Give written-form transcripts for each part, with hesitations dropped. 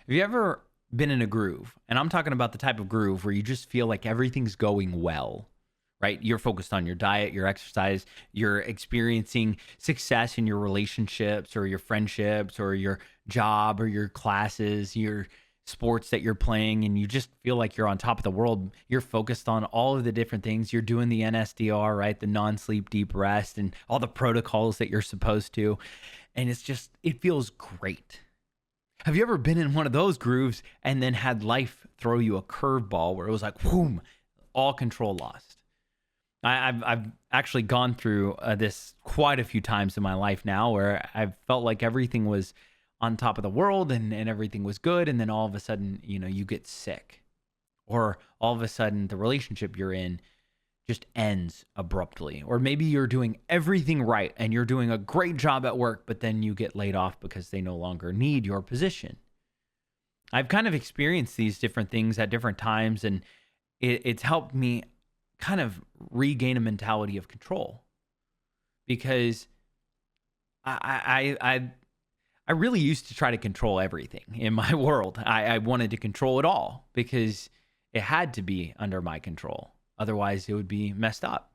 Have you ever been in a groove? And I'm talking about the type of groove where you just feel like everything's going well, right? You're focused on your diet, your exercise, you're experiencing success in your relationships or your friendships or your job or your classes, your sports that you're playing, and you just feel like you're on top of the world. You're focused on all of the different things. You're doing the NSDR, right? The non sleep deep rest and all the protocols that you're supposed to. And it feels great. Have you ever been in one of those grooves and then had life throw you a curveball where it was like, boom, all control lost? I've actually gone through this quite a few times in my life now, where I've felt like everything was on top of the world and everything was good, and then all of a sudden, you get sick, or all of a sudden the relationship you're in just ends abruptly, or maybe you're doing everything right and you're doing a great job at work, but then you get laid off because they no longer need your position. I've kind of experienced these different things at different times, and it's helped me kind of regain a mentality of control, because I really used to try to control everything in my world. I wanted to control it all because it had to be under my control. Otherwise, it would be messed up.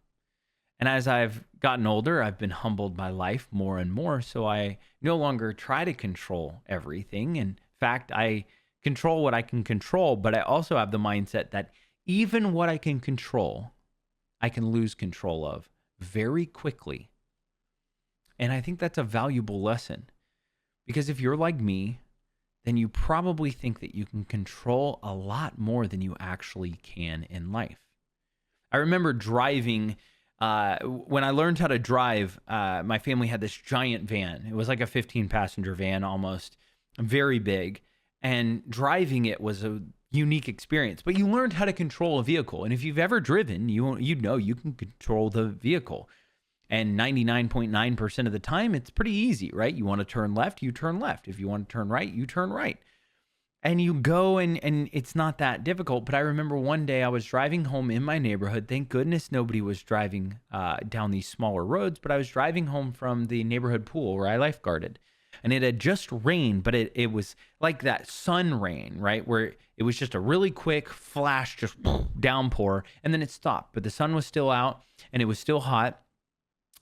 And as I've gotten older, I've been humbled by life more and more. So I no longer try to control everything. In fact, I control what I can control, but I also have the mindset that even what I can control, I can lose control of very quickly. And I think that's a valuable lesson, because if you're like me, then you probably think that you can control a lot more than you actually can in life. I remember driving, when I learned how to drive, my family had this giant van. It was like a 15-passenger van almost, very big. And driving it was a unique experience. But you learned how to control a vehicle. And if you've ever driven, you'd know you can control the vehicle. And 99.9% of the time, it's pretty easy, right? You want to turn left, you turn left. If you want to turn right, you turn right. And you go, and it's not that difficult. But I remember one day I was driving home in my neighborhood. Thank goodness nobody was driving down these smaller roads, but I was driving home from the neighborhood pool where I lifeguarded. And it had just rained, but it was like that sun rain, right? Where it was just a really quick flash, just downpour, and then it stopped. But the sun was still out, and it was still hot.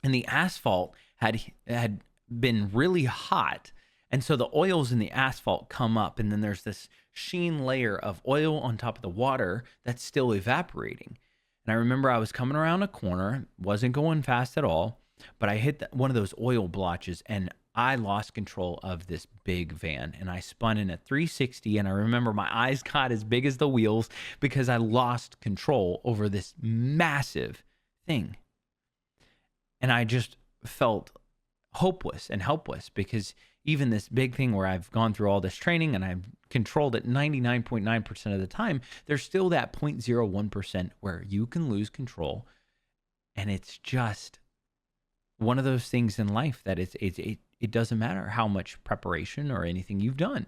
And the asphalt had been really hot. And so the oils in the asphalt come up, and then there's this sheen layer of oil on top of the water that's still evaporating. And I remember I was coming around a corner, wasn't going fast at all, but I hit one of those oil blotches, and I lost control of this big van, and I spun in at 360. And I remember my eyes got as big as the wheels because I lost control over this massive thing. And I just felt hopeless and helpless, because even this big thing where I've gone through all this training and I've controlled it 99.9% of the time, there's still that 0.01% where you can lose control. And it's just one of those things in life that it doesn't matter how much preparation or anything you've done.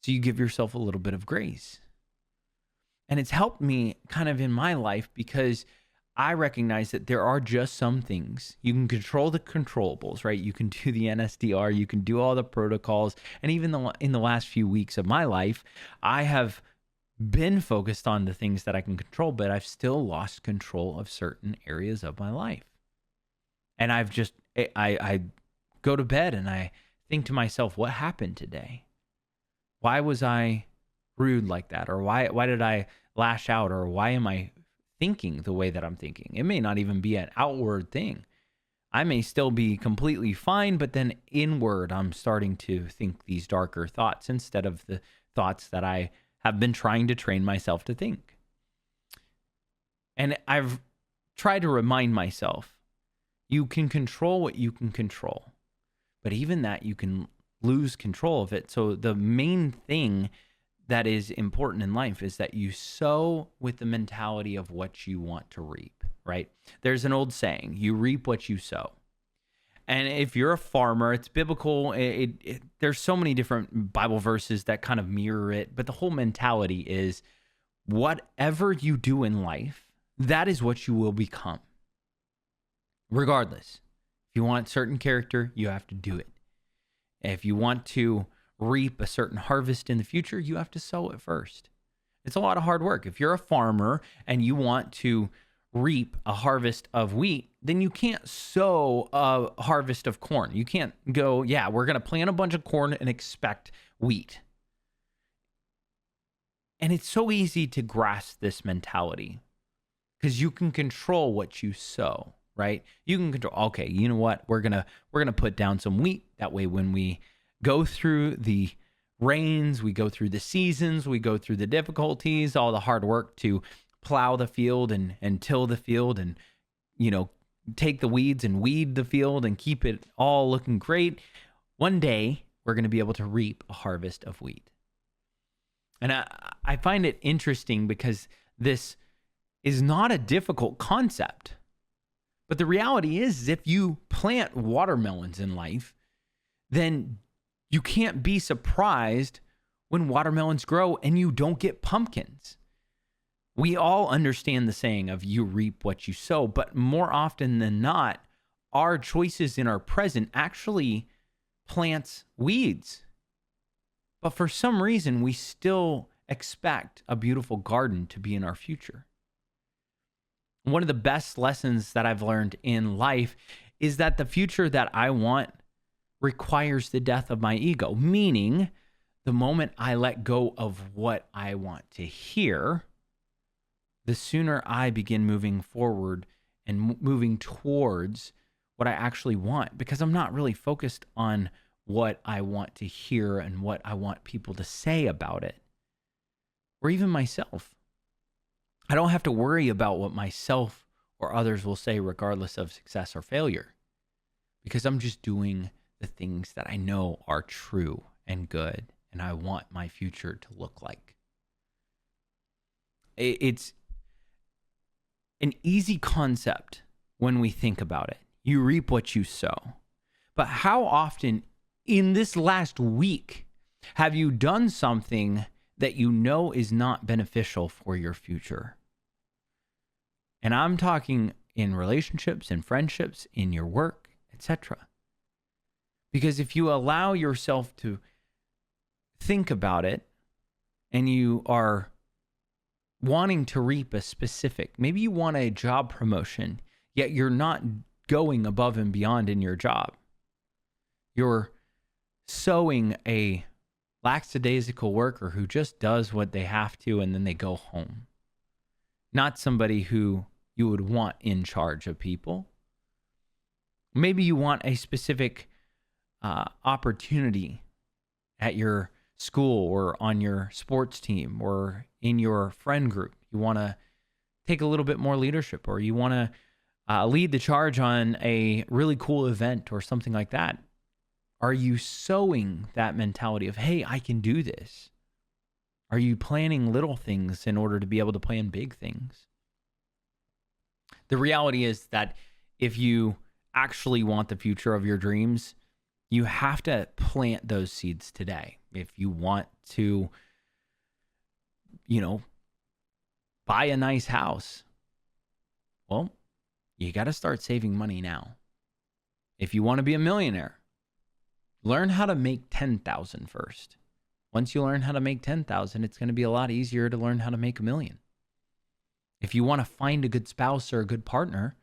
So you give yourself a little bit of grace. And it's helped me kind of in my life, because I recognize that there are just some things you can control, the controllables, right? You can do the NSDR, you can do all the protocols. And even in the last few weeks of my life, I have been focused on the things that I can control, but I've still lost control of certain areas of my life. And I go to bed and I think to myself, what happened today? Why was I rude like that? Or why did I lash out? Or why am I thinking the way that I'm thinking? It may not even be an outward thing. I may still be completely fine, but then inward, I'm starting to think these darker thoughts instead of the thoughts that I have been trying to train myself to think. And I've tried to remind myself, you can control what you can control, but even that, you can lose control of it. So the main thing that is important in life is that you sow with the mentality of what you want to reap, right? There's an old saying, you reap what you sow. And if you're a farmer, it's biblical. There's so many different Bible verses that kind of mirror it, but the whole mentality is whatever you do in life, that is what you will become. Regardless, if you want certain character, you have to do it. If you want to reap a certain harvest in the future, you have to sow it first. It's a lot of hard work. If you're a farmer and you want to reap a harvest of wheat, then you can't sow a harvest of corn. You can't go, yeah, we're going to plant a bunch of corn and expect wheat. And it's so easy to grasp this mentality because you can control what you sow, right? You can control, okay, you know what? We're going to put down some wheat. That way when we go through the rains, we go through the seasons, we go through the difficulties, all the hard work to plow the field and till the field and, take the weeds and weed the field and keep it all looking great. One day we're going to be able to reap a harvest of wheat. And I find it interesting because this is not a difficult concept. But the reality is if you plant watermelons in life, then you can't be surprised when watermelons grow and you don't get pumpkins. We all understand the saying of you reap what you sow, but more often than not, our choices in our present actually plants weeds. But for some reason, we still expect a beautiful garden to be in our future. One of the best lessons that I've learned in life is that the future that I want requires the death of my ego, meaning the moment I let go of what I want to hear, the sooner I begin moving forward and moving towards what I actually want, because I'm not really focused on what I want to hear and what I want people to say about it, or even myself. I don't have to worry about what myself or others will say regardless of success or failure, because I'm just doing the things that I know are true and good and I want my future to look like. It's an easy concept when we think about it. You reap what you sow. But how often in this last week have you done something that you know is not beneficial for your future? And I'm talking in relationships, in friendships, in your work, etc. Because if you allow yourself to think about it and you are wanting to reap a specific, maybe you want a job promotion, yet you're not going above and beyond in your job. You're sowing a lackadaisical worker who just does what they have to and then they go home. Not somebody who you would want in charge of people. Maybe you want a specific opportunity at your school or on your sports team or in your friend group. You want to take a little bit more leadership, or you want to lead the charge on a really cool event or something like that. Are you sowing that mentality of, hey, I can do this? Are you planning little things in order to be able to plan big things? The reality is that if you actually want the future of your dreams, you have to plant those seeds today. If you want to, buy a nice house, well, you got to start saving money now. If you want to be a millionaire, learn how to make 10,000 first. Once you learn how to make 10,000, it's going to be a lot easier to learn how to make $1 million. If you want to find a good spouse or a good partner,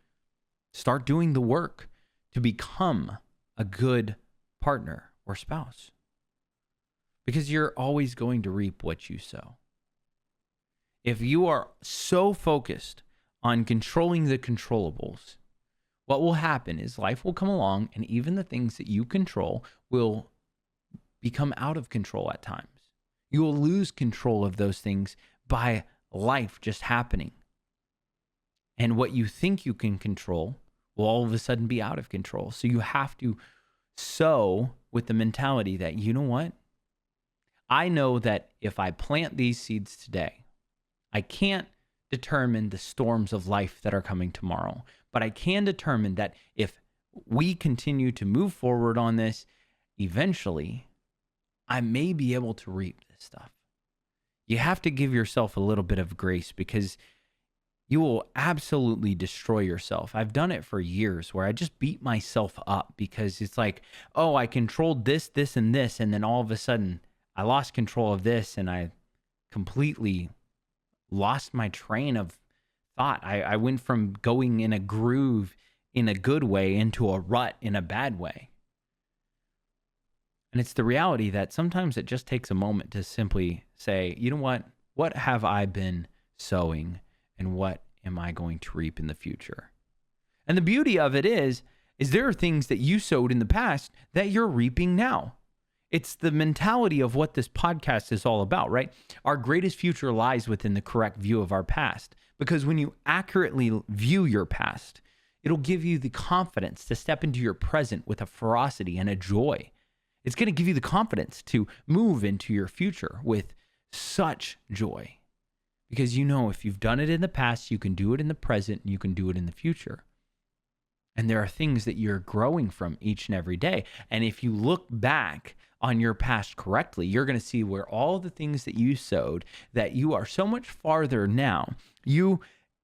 start doing the work to become a good partner or spouse. Because you're always going to reap what you sow. If you are so focused on controlling the controllables, what will happen is life will come along and even the things that you control will become out of control at times. You will lose control of those things by life just happening. And what you think you can control will all of a sudden be out of control. So you have to sow with the mentality that, you know what? I know that if I plant these seeds today, I can't determine the storms of life that are coming tomorrow, but I can determine that if we continue to move forward on this, eventually I may be able to reap this stuff. You have to give yourself a little bit of grace because you will absolutely destroy yourself. I've done it for years where I just beat myself up because it's like, oh, I controlled this, this, and this. And then all of a sudden I lost control of this and I completely lost my train of thought. I went from going in a groove in a good way into a rut in a bad way. And it's the reality that sometimes it just takes a moment to simply say, you know what? What have I been sowing and what am I going to reap in the future? And the beauty of it is there are things that you sowed in the past that you're reaping now. It's the mentality of what this podcast is all about, right? Our greatest future lies within the correct view of our past. Because when you accurately view your past, it'll give you the confidence to step into your present with a ferocity and a joy. It's going to give you the confidence to move into your future with such joy. Because you know if you've done it in the past, you can do it in the present, and you can do it in the future. And there are things that you're growing from each and every day. And if you look back on your past correctly, you're going to see where all the things that you sowed, that you are so much farther now. You,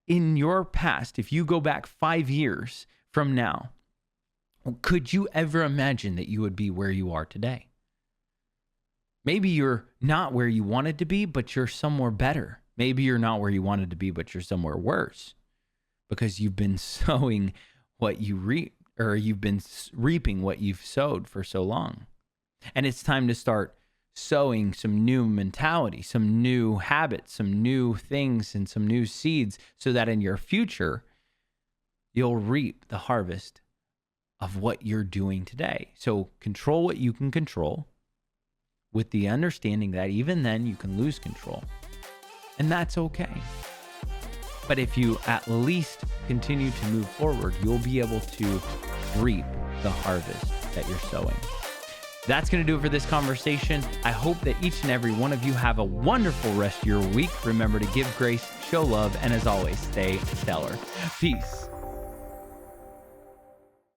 in your past, if you go back 5 years from now, could you ever imagine that you would be where you are today? Maybe you're not where you wanted to be, but you're somewhere better. Maybe you're not where you wanted to be, but you're somewhere worse because you've been sowing what you reap, or you've been reaping what you've sowed for so long. And it's time to start sowing some new mentality, some new habits, some new things, and some new seeds so that in your future, you'll reap the harvest of what you're doing today. So control what you can control with the understanding that even then you can lose control. And that's okay. But if you at least continue to move forward, you'll be able to reap the harvest that you're sowing. That's going to do it for this conversation. I hope that each and every one of you have a wonderful rest of your week. Remember to give grace, show love, and as always, stay stellar. Peace.